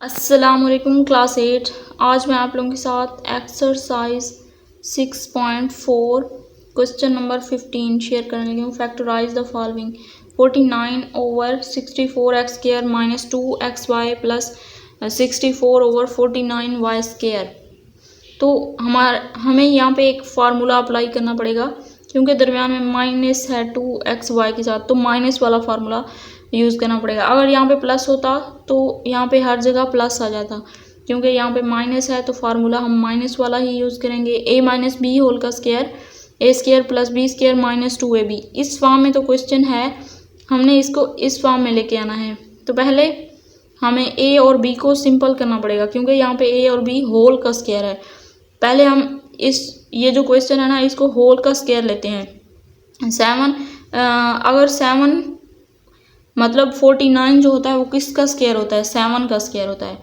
अस्सलामुअलैकुम क्लास 8। आज मैं आप लोगों के साथ एक्सरसाइज 6.4 क्वेश्चन नंबर 15 शेयर करने लगी हूँ। Factorise the following 49/64x² - 2xy plus 64/49y²। तो हमें यहाँ पे एक फार्मूला अप्लाई करना पड़ेगा क्योंकि दरमियान में माइनस है 2xy के साथ, तो माइनस वाला फार्मूला यूज़ करना पड़ेगा। अगर यहाँ पे प्लस होता तो यहाँ पे हर जगह प्लस आ जाता, क्योंकि यहाँ पे माइनस है तो फार्मूला हम माइनस वाला ही यूज़ करेंगे। a - b होल का स्क्वायर a² + b² - 2ab। इस फॉर्म में तो क्वेश्चन है, हमने इसको इस फॉर्म में लेके आना है। तो पहले हमें a और b को सिंपल करना पड़ेगा क्योंकि यहाँ पे a और b होल का स्क्वायर है। पहले हम ये जो क्वेश्चन है ना, इसको होल का स्क्वायर लेते हैं। 7 अगर 7 मतलब 49 जो होता है वो किसका स्क्वायर होता है? 7 का स्क्वायर होता है।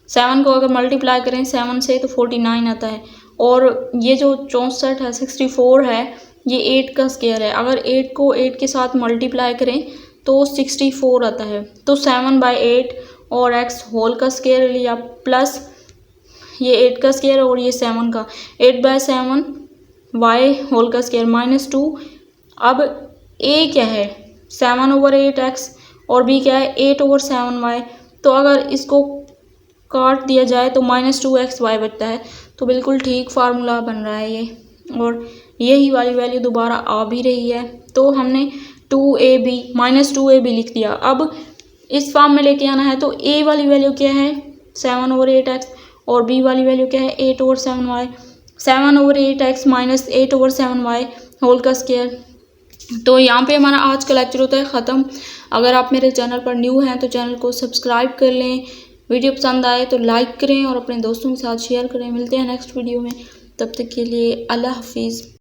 7 को अगर मल्टीप्लाई करें 7 से तो 49 आता है। और ये जो 64 है 64 है, ये 8 का स्क्वायर है। अगर 8 को 8 के साथ मल्टीप्लाई करें तो 64 आता है। तो 7/8 और x होल का स्क्वायर लिया प्लस ये 8 का स्क्वायर और ये 7 का 8/7 y होल का स्क्वायर -2। अब a क्या है? 7/8x और b क्या है? 8/7y। तो अगर इसको काट दिया जाए तो -2xy बचता है। तो बिल्कुल ठीक फार्मूला बन रहा है ये, और यही वाली वैल्यू दोबारा आ भी रही है। तो हमने 2ab लिख दिया। अब इस फॉर्म में लेके आना है तो a वाली वैल्यू क्या है? 7/8x और b वाली वैल्यू क्या है? 8/7y। 7/8x - 8/7y होल का स्क्वायर। तो यहाँ पे हमारा आज का लेक्चर होता है ख़त्म। अगर आप मेरे चैनल पर न्यू हैं तो चैनल को सब्सक्राइब कर लें। वीडियो पसंद आए तो लाइक करें और अपने दोस्तों के साथ शेयर करें। मिलते हैं नेक्स्ट वीडियो में, तब तक के लिए अल्लाह हाफिज़।